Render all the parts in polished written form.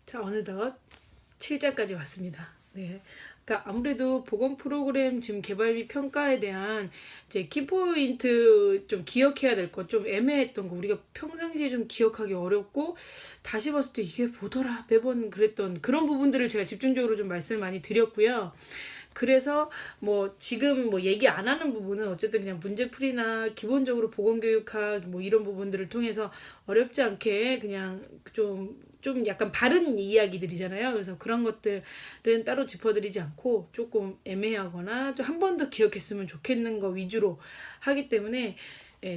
자, 어느덧 7장까지 왔습니다. 네. 그러니까 아무래도 보건 프로그램 지금 개발비 평가에 대한 이제 키포인트 좀 기억해야 될 것, 좀 애매했던 거, 우리가 평상시에 좀 기억하기 어렵고, 다시 봤을 때 이게 뭐더라, 매번 그랬던 그런 부분들을 제가 집중적으로 좀 말씀을 많이 드렸고요. 그래서 뭐 지금 뭐 얘기 안 하는 부분은 어쨌든 그냥 문제풀이나 기본적으로 보건교육학 뭐 이런 부분들을 통해서 어렵지 않게 그냥 좀 약간 바른 이야기들이잖아요. 그래서 그런 것들은 따로 짚어드리지 않고 조금 애매하거나 좀 한 번 더 기억했으면 좋겠는 거 위주로 하기 때문에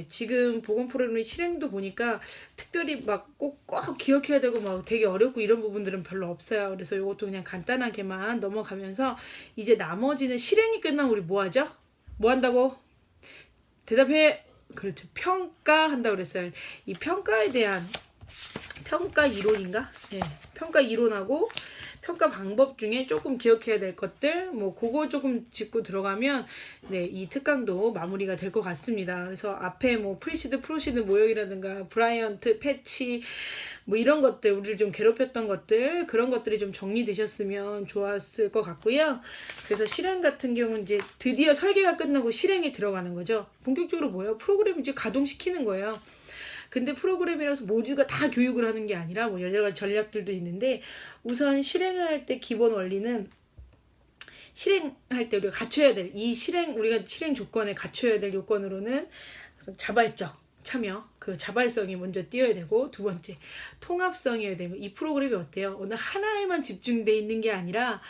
지금 보건 프로그램 실행도 보니까 특별히 막 꼭 기억해야 되고 막 되게 어렵고 이런 부분들은 별로 없어요. 그래서 이것도 그냥 간단하게만 넘어가면서 이제 나머지는 실행이 끝나면 우리 뭐 하죠? 뭐 한다고? 대답해. 그렇죠. 평가한다고 그랬어요. 이 평가에 대한 평가 이론인가? 평가 이론하고 평가 방법 중에 조금 기억해야 될 것들, 뭐 그거 조금 짚고 들어가면 이 특강도 마무리가 될 것 같습니다. 그래서 앞에 뭐 프리시드, 프로시드 모형이라든가 브라이언트, 패치 뭐 이런 것들, 우리를 좀 괴롭혔던 것들, 그런 것들이 좀 정리되셨으면 좋았을 것 같고요. 그래서 실행 같은 경우는 이제 드디어 설계가 끝나고 실행에 들어가는 거죠. 본격적으로 뭐예요? 프로그램을 이제 가동시키는 거예요. 근데 프로그램이라서 모두가 다 교육을 하는 게 아니라 뭐 여러 가지 전략들도 있는데, 우선 실행할 때 기본 원리는 실행할 때 우리가 갖춰야 될 우리가 실행 조건에 갖춰야 될 요건으로는 자발적 참여, 그 자발성이 먼저 띄어야 되고, 두 번째 통합성이어야 되고, 이 프로그램이 어때요? 어느 하나에만 집중돼 있는 게 아니라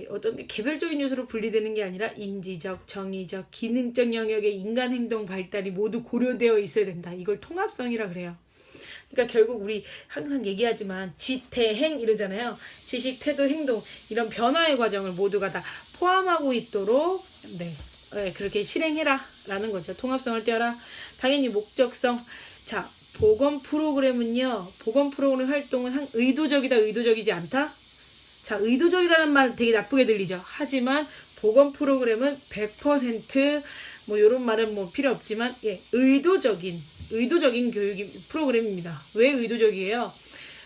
어떤 개별적인 요소로 분리되는 게 아니라 인지적, 정의적, 기능적 영역의 인간 행동 발달이 모두 고려되어 있어야 된다. 이걸 통합성이라 그래요. 그러니까 결국 우리 항상 얘기하지만 지태행 이러잖아요. 지식, 태도, 행동 이런 변화의 과정을 모두가 다 포함하고 있도록 그렇게 실행해라 라는 거죠. 통합성을 띄어라. 당연히 목적성. 자, 보건 프로그램은요, 보건 프로그램 활동은 의도적이다, 의도적이지 않다. 자, 의도적이라는 말 되게 나쁘게 들리죠. 하지만 보건 프로그램은 100% 뭐 이런 말은 뭐 필요 없지만 의도적인 교육 프로그램입니다. 왜 의도적이에요?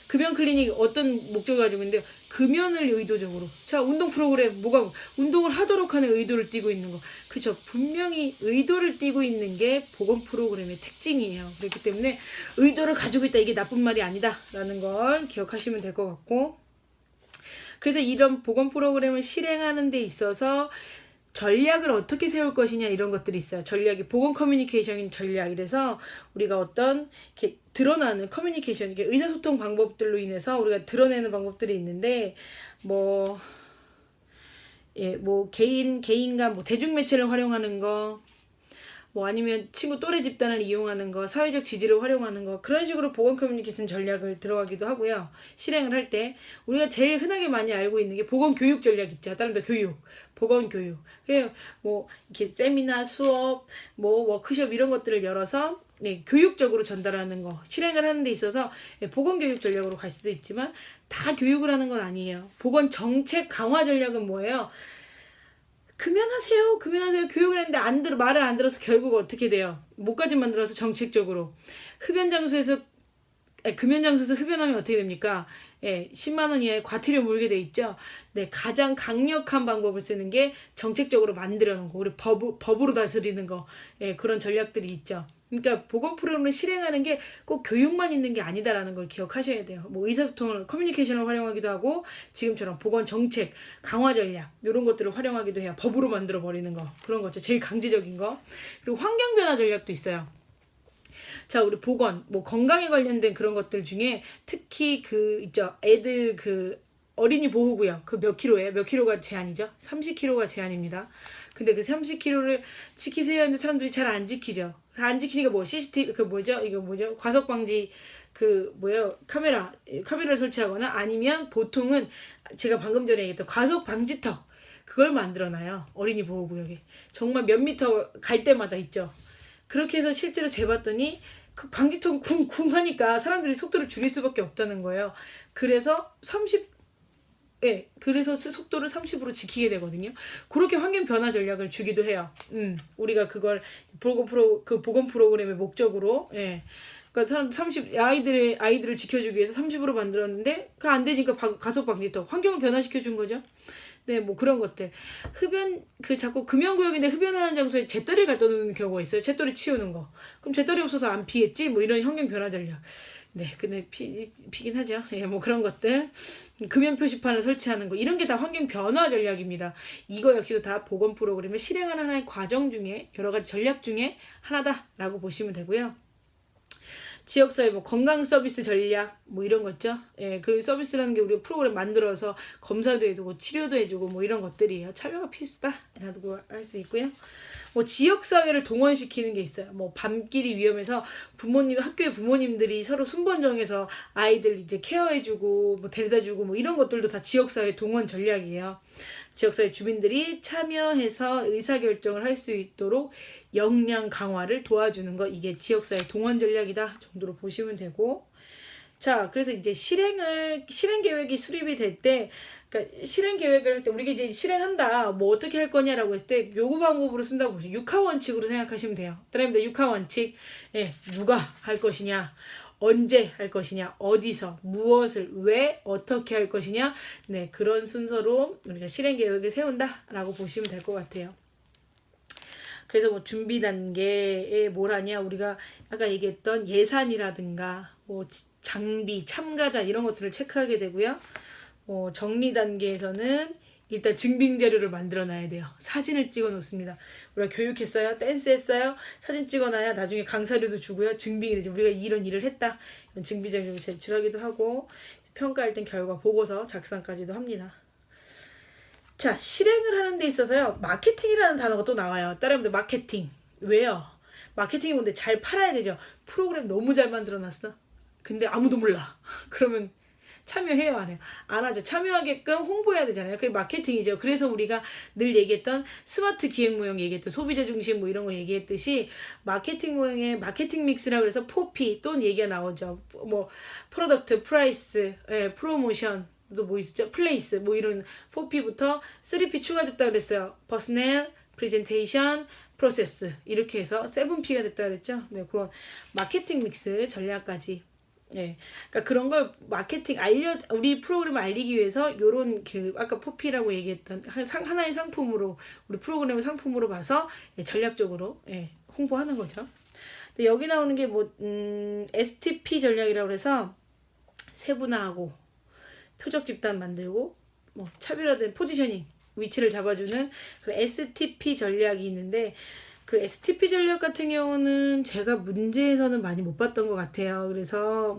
금연 클리닉 어떤 목적을 가지고 있는데요. 금연을 의도적으로. 자, 운동 프로그램 뭐가 운동을 하도록 하는 의도를 띠고 있는 거. 그쵸? 분명히 의도를 띠고 있는 게 보건 프로그램의 특징이에요. 그렇기 때문에 의도를 가지고 있다, 이게 나쁜 말이 아니다라는 걸 기억하시면 될 것 같고, 그래서 이런 보건 프로그램을 실행하는 데 있어서 전략을 어떻게 세울 것이냐, 이런 것들이 있어요. 전략이 보건 커뮤니케이션인 전략. 이래서 우리가 어떤 이렇게 드러나는 커뮤니케이션, 이게 의사소통 방법들로 인해서 우리가 드러내는 방법들이 있는데, 뭐 개인과 뭐 대중매체를 활용하는 거, 뭐 아니면 친구 또래 집단을 이용하는 거, 사회적 지지를 활용하는 거, 그런 식으로 보건 커뮤니케이션 전략을 들어가기도 하고요. 실행을 할 때 우리가 제일 흔하게 많이 알고 있는 게 보건 교육 전략 있죠. 다른 데 교육, 보건 교육. 뭐 이렇게 세미나, 수업, 뭐 워크숍 이런 것들을 열어서 교육적으로 전달하는 거, 실행을 하는 데 있어서 보건 교육 전략으로 갈 수도 있지만 다 교육을 하는 건 아니에요. 보건 정책 강화 전략은 뭐예요? 금연하세요 교육을 했는데 말을 안 들어서 결국 어떻게 돼요? 목까지 만들어서 정책적으로 금연 장소에서 흡연하면 어떻게 됩니까? 10만 원 이하의 과태료 물게 돼 있죠. 가장 강력한 방법을 쓰는 게 정책적으로 만들어 놓은 거, 우리 법으로 다스리는 거, 그런 전략들이 있죠. 그러니까 보건 프로그램을 실행하는 게 꼭 교육만 있는 게 아니다라는 걸 기억하셔야 돼요. 뭐 의사소통을, 커뮤니케이션을 활용하기도 하고, 지금처럼 보건 정책 강화 전략 이런 것들을 활용하기도 해요. 법으로 만들어 버리는 거, 그런 거죠. 제일 강제적인 거. 그리고 환경 변화 전략도 있어요. 자, 우리 보건, 뭐 건강에 관련된 그런 것들 중에 특히 애들 어린이 보호구역 몇 킬로예요? 몇 킬로가 제한이죠? 30킬로가 제한입니다. 근데 그 30킬로를 지키세요 하는데 사람들이 잘 안 지키죠. 안 지키니까 뭐 CCTV 과속 방지 카메라를 설치하거나, 아니면 보통은 제가 방금 전에 얘기했던 과속 방지턱, 그걸 만들어놔요. 어린이 보호구역에 정말 몇 미터 갈 때마다 있죠. 그렇게 해서 실제로 재봤더니 그 방지턱 쿵쿵 하니까 사람들이 속도를 줄일 수밖에 없다는 거예요. 그래서 그래서 속도를 30으로 지키게 되거든요. 그렇게 환경 변화 전략을 주기도 해요. 우리가 그걸 보건 프로그램의 목적으로 그러니까 사람 30 아이들을 지켜주기 위해서 30으로 만들었는데 그 안 되니까 가속 방지턱 환경을 변화시켜 준 거죠. 네, 뭐 그런 것들. 흡연 자꾸 금연구역인데 흡연을 하는 장소에 잿더리를 갖다 놓는 경우가 있어요. 잿더리 치우는 거. 그럼 잿더리 없어서 안 피겠지? 뭐 이런 환경 변화 전략. 네, 근데 피긴 하죠. 예, 뭐 그런 것들. 금연 표시판을 설치하는 거. 이런 게 다 환경 변화 전략입니다. 이거 역시도 다 보건 프로그램을 실행하는 하나의 과정 중에 여러 가지 전략 중에 하나다라고 보시면 되고요. 지역사회 뭐 건강 서비스 전략 뭐 이런 거 있죠. 예, 그 서비스라는 게 우리가 프로그램 만들어서 검사도 해주고 치료도 해주고 뭐 이런 것들이에요. 참여가 필수다라고 할 수 있고요. 뭐 지역사회를 동원시키는 게 있어요. 뭐 밤길이 위험해서 학교의 부모님들이 서로 순번 정해서 아이들 이제 케어해주고 뭐 데려다주고 뭐 이런 것들도 다 지역사회 동원 전략이에요. 지역사회 주민들이 참여해서 의사결정을 할 수 있도록 역량 강화를 도와주는 거, 이게 지역사회 동원 전략이다 정도로 보시면 되고, 자, 그래서 이제 실행 계획이 수립이 될 때, 그러니까 실행 계획을 할 때 우리가 이제 실행한다, 뭐 어떻게 할 거냐라고 했을 때 요구 방법으로 쓴다고 보시면 육하 원칙으로 생각하시면 돼요. 따라합니다. 육하 원칙. 예, 누가 할 것이냐, 언제 할 것이냐, 어디서, 무엇을, 왜, 어떻게 할 것이냐, 네, 그런 순서로 우리가 실행 계획을 세운다라고 보시면 될 것 같아요. 그래서 뭐 준비 단계에 뭘 하냐, 우리가 아까 얘기했던 예산이라든가 뭐 장비, 참가자 이런 것들을 체크하게 되고요. 정리 단계에서는 일단 증빙 자료를 만들어 놔야 돼요. 사진을 찍어 놓습니다. 우리가 교육했어요, 댄스 했어요, 사진 찍어 놔야 나중에 강사료도 주고요. 증빙이 되죠. 우리가 이런 일을 했다. 이런 증빙 자료를 제출하기도 하고, 평가할 땐 결과 보고서 작성까지도 합니다. 자, 실행을 하는 데 있어서요, 마케팅이라는 단어가 또 나와요. 따라합니다. 마케팅. 왜요? 마케팅이 뭔데? 잘 팔아야 되죠. 프로그램 너무 잘 만들어 놨어. 근데 아무도 몰라. 그러면 참여해요, 안 해요? 안 하죠. 참여하게끔 홍보해야 되잖아요. 그게 마케팅이죠. 그래서 우리가 늘 얘기했던 스마트 기획 모형 얘기했던 소비자 중심 뭐 이런 거 얘기했듯이 마케팅 모형의 마케팅 믹스라고 해서 포피 또는 얘기가 나오죠. 뭐 프로덕트, 프라이스, 예, 프로모션, 또 뭐 있었죠? 플레이스, 뭐 이런 4P부터 3P 추가됐다 그랬어요. 퍼스널, 프레젠테이션, 프로세스, 이렇게 해서 7P가 됐다 그랬죠. 네, 그런 마케팅 믹스 전략까지. 네, 그러니까 그런 걸 마케팅 우리 프로그램을 알리기 위해서 요런 아까 4P라고 얘기했던 하나의 상품으로, 우리 프로그램을 상품으로 봐서 전략적으로 홍보하는 거죠. 근데 여기 나오는 게 뭐 STP 전략이라고 해서 세분화하고 표적 집단 만들고 뭐 차별화된 포지셔닝, 위치를 잡아주는 그 STP 전략이 있는데, 그 STP 전략 같은 경우는 제가 문제에서는 많이 못 봤던 것 같아요. 그래서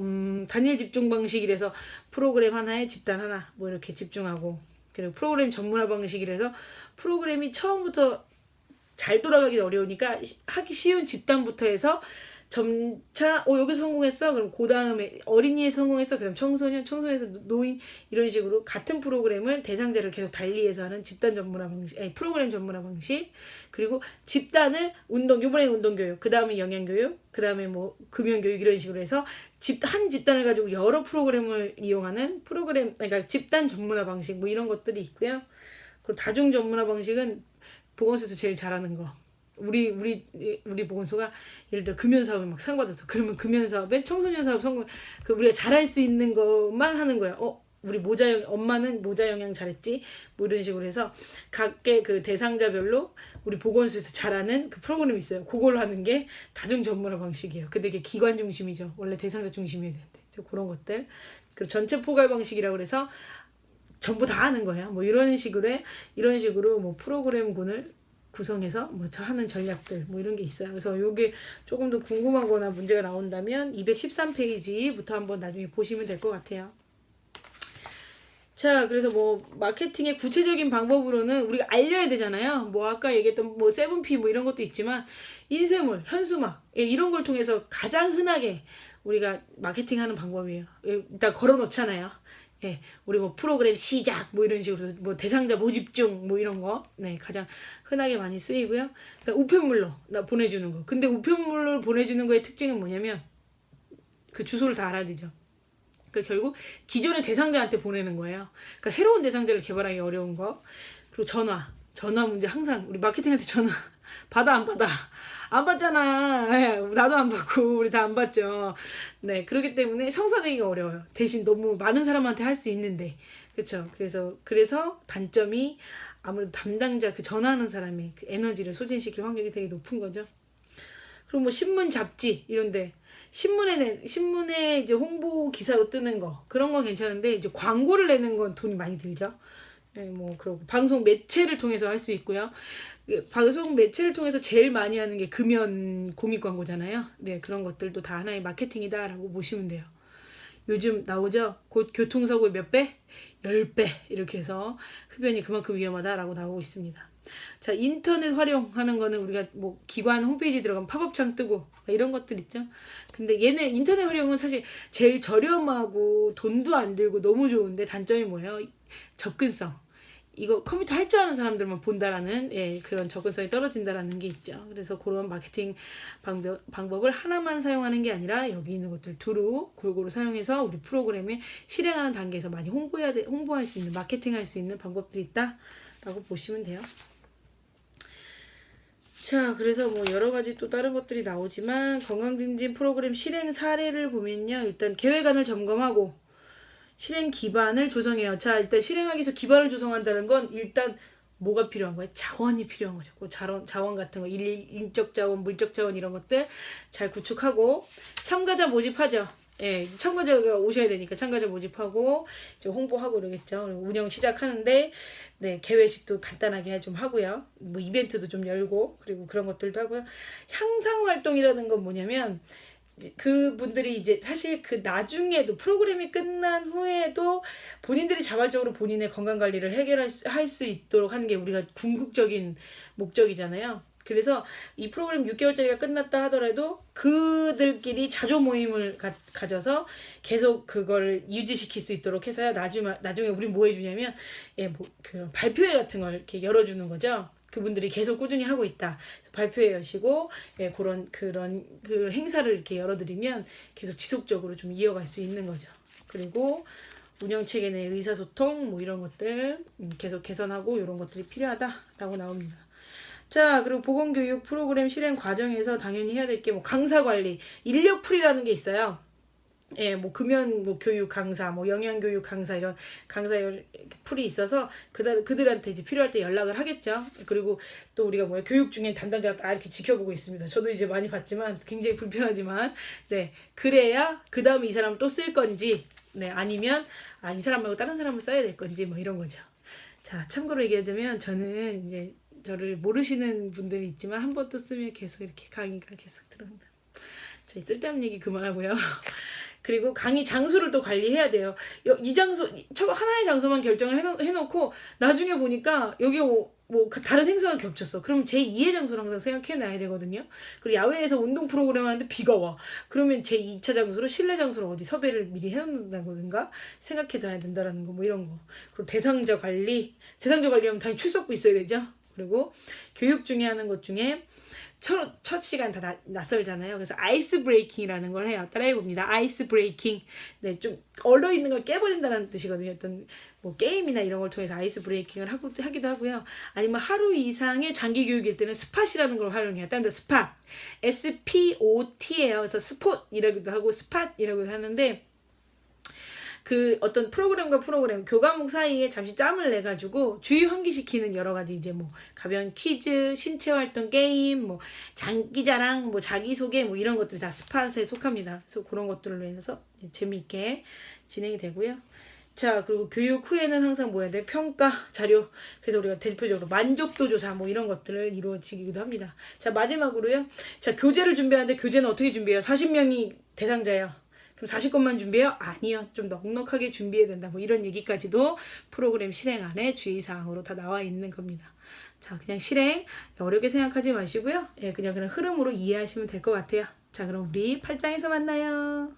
단일 집중 방식이라서 프로그램 하나에 집단 하나 뭐 이렇게 집중하고, 그리고 프로그램 전문화 방식이라서 프로그램이 처음부터 잘 돌아가기 어려우니까 하기 쉬운 집단부터 해서 점차 여기서 성공했어, 그럼 그 다음에 어린이에 성공했어, 그다음 청소년에서 노인, 이런 식으로 같은 프로그램을 대상자를 계속 달리해서 하는 집단 전문화 방식, 프로그램 전문화 방식. 그리고 집단을 이번엔 운동교육, 그 다음에 영양교육, 그 다음에 뭐 금연교육, 이런 식으로 해서 한 집단을 가지고 여러 프로그램을 이용하는 그러니까 집단 전문화 방식 뭐 이런 것들이 있고요. 그리고 다중 전문화 방식은 보건소에서 제일 잘하는 거. 우리 보건소가 예를 들어 금연 사업에 막 상 받았어. 그러면 금연 사업에 청소년 사업 성공, 우리가 잘할 수 있는 것만 하는 거야. 우리 엄마는 모자 영양 잘했지, 뭐 이런 식으로 해서 각계 그 대상자별로 우리 보건소에서 잘하는 그 프로그램이 있어요. 그걸 하는 게 다중 전문화 방식이에요. 근데 이게 기관 중심이죠. 원래 대상자 중심이어야 되는데. 그래서 그런 것들. 그리고 전체 포괄 방식이라고 해서 전부 다 하는 거예요. 뭐 이런 식으로 뭐 프로그램군을 구성해서 뭐 하는 전략들 뭐 이런 게 있어요. 그래서 요게 조금 더 궁금하거나 문제가 나온다면 213페이지부터 한번 나중에 보시면 될 것 같아요. 자, 그래서 뭐 마케팅의 구체적인 방법으로는 우리가 알려야 되잖아요. 뭐 아까 얘기했던 뭐 7P 뭐 이런 것도 있지만 인쇄물, 현수막 이런 걸 통해서 가장 흔하게 우리가 마케팅하는 방법이에요. 일단 걸어 놓잖아요. 우리 뭐 프로그램 시작 뭐 이런 식으로 대상자 모집 중 뭐 이런 거 가장 흔하게 많이 쓰이고요. 우편물로 보내주는 거. 근데 우편물로 보내주는 거의 특징은 뭐냐면 그 주소를 다 알아야 되죠. 그러니까 결국 기존의 대상자한테 보내는 거예요. 그러니까 새로운 대상자를 개발하기 어려운 거. 그리고 전화. 전화 문제 항상 우리 마케팅할 때 전화 받아 안 받아? 안 받잖아. 네, 나도 안 받고 우리 다 안 받죠. 네, 그렇기 때문에 성사되기가 어려워요. 대신 너무 많은 사람한테 할 수 있는데, 그렇죠. 그래서 단점이 아무래도 담당자 그 전화하는 사람의 그 에너지를 소진시킬 확률이 되게 높은 거죠. 그리고 뭐 신문 잡지 이런데 신문에 이제 홍보 기사로 뜨는 거 그런 건 괜찮은데 이제 광고를 내는 건 돈이 많이 들죠. 네, 뭐 그러고 방송 매체를 통해서 할 수 있고요. 방송 매체를 통해서 제일 많이 하는 게 금연 공익 광고잖아요. 네, 그런 것들도 다 하나의 마케팅이다라고 보시면 돼요. 요즘 나오죠. 곧 교통사고의 몇 배? 10배 이렇게 해서 흡연이 그만큼 위험하다라고 나오고 있습니다. 자, 인터넷 활용하는 거는 우리가 뭐 기관 홈페이지 들어가면 팝업창 뜨고 이런 것들 있죠. 근데 얘네 인터넷 활용은 사실 제일 저렴하고 돈도 안 들고 너무 좋은데 단점이 뭐예요? 접근성. 이거 컴퓨터 할 줄 아는 사람들만 본다라는 그런 접근성이 떨어진다라는 게 있죠. 그래서 그런 마케팅 방법을 하나만 사용하는 게 아니라 여기 있는 것들 두루 골고루 사용해서 우리 프로그램에 실행하는 단계에서 많이 홍보할 수 있는 마케팅할 수 있는 방법들이 있다라고 보시면 돼요. 자, 그래서 뭐 여러 가지 또 다른 것들이 나오지만 건강증진 프로그램 실행 사례를 보면요. 일단 계획안을 점검하고 실행 기반을 조성해요. 자, 일단 실행하기 위해서 기반을 조성한다는 건 일단 뭐가 필요한 거예요? 자원이 필요한 거죠. 그 자원 같은 거, 인적 자원, 물적 자원 이런 것들 잘 구축하고 참가자 모집하죠. 예, 참가자가 오셔야 되니까 참가자 모집하고 이제 홍보하고 그러겠죠. 운영 시작하는데 네, 개회식도 간단하게 좀 하고요. 뭐 이벤트도 좀 열고 그리고 그런 것들도 하고요. 향상 활동이라는 건 뭐냐면 그분들이 이제 사실 그 나중에도 프로그램이 끝난 후에도 본인들이 자발적으로 본인의 건강 관리를 할 수 있도록 하는 게 우리가 궁극적인 목적이잖아요. 그래서 이 프로그램 6개월짜리가 끝났다 하더라도 그들끼리 자조 모임을 가져서 계속 그걸 유지시킬 수 있도록 해서요. 나중에 우리 뭐 해주냐면 그 발표회 같은 걸 이렇게 열어주는 거죠. 그분들이 계속 꾸준히 하고 있다. 발표회 여시고 그런 그 행사를 이렇게 열어드리면 계속 지속적으로 좀 이어갈 수 있는 거죠. 그리고 운영 체계 내 의사소통 뭐 이런 것들 계속 개선하고 이런 것들이 필요하다라고 나옵니다. 자, 그리고 보건교육 프로그램 실행 과정에서 당연히 해야 될 게 뭐 강사 관리, 인력풀이라는 게 있어요. 뭐 금연 뭐 교육 강사, 뭐 영양 교육 강사 이런 강사 풀이 있어서 그들한테 이제 필요할 때 연락을 하겠죠. 그리고 또 우리가 교육 중에 담당자가 다 이렇게 지켜보고 있습니다. 저도 이제 많이 봤지만 굉장히 불편하지만 네, 그래야 그 다음에 이 사람을 또 쓸 건지 네, 아니면 이 사람 말고 다른 사람을 써야 될 건지 뭐 이런 거죠. 자, 참고로 얘기하자면 저는 이제 저를 모르시는 분들이 있지만 한 번 또 쓰면 계속 이렇게 강의가 계속 들어온다. 자, 쓸데없는 얘기 그만하고요. 그리고 강의 장소를 또 관리해야 돼요. 이 장소, 하나의 장소만 결정을 해놓고 나중에 보니까 여기 뭐 다른 행사가 겹쳤어. 그러면 제2의 장소를 항상 생각해놔야 되거든요. 그리고 야외에서 운동 프로그램 하는데 비가 와. 그러면 제2차 장소로 실내 장소로 어디 섭외를 미리 해놓는다든가 생각해둬야 된다라는 거 뭐 이런 거. 그리고 대상자 관리하면 당연히 출석부 있어야 되죠. 그리고 교육 중에 하는 것 중에 첫 시간 다 낯설잖아요. 그래서 아이스 브레이킹이라는 걸 해요. 따라해봅니다. 아이스 브레이킹. 네, 좀 얼어있는 걸 깨버린다는 뜻이거든요. 어떤 뭐 게임이나 이런 걸 통해서 아이스 브레이킹을 하기도 하고요. 아니면 하루 이상의 장기 교육일 때는 스팟이라는 걸 활용해요. 다른 데 스팟. SPOT예요. 그래서 스폿이라고도 하고 스팟이라고도 하는데 그 어떤 프로그램과 프로그램 교과목 사이에 잠시 짬을 내 가지고 주의 환기시키는 여러 가지 이제 뭐 가벼운 퀴즈, 신체 활동 게임, 뭐 장기 자랑, 뭐 자기 소개 뭐 이런 것들이 다 스팟에 속합니다. 그래서 그런 것들로 인해서 재미있게 진행이 되고요. 자, 그리고 교육 후에는 항상 뭐 해야 돼? 평가 자료. 그래서 우리가 대표적으로 만족도 조사 뭐 이런 것들을 이루어지기도 합니다. 자, 마지막으로요. 자, 교재를 준비하는데 교재는 어떻게 준비해요? 40명이 대상자예요. 그럼 40건만 준비해요? 아니요. 좀 넉넉하게 준비해야 된다. 뭐 이런 얘기까지도 프로그램 실행 안에 주의사항으로 다 나와 있는 겁니다. 자, 그냥 실행 어렵게 생각하지 마시고요. 그냥 흐름으로 이해하시면 될 것 같아요. 자, 그럼 우리 8장에서 만나요.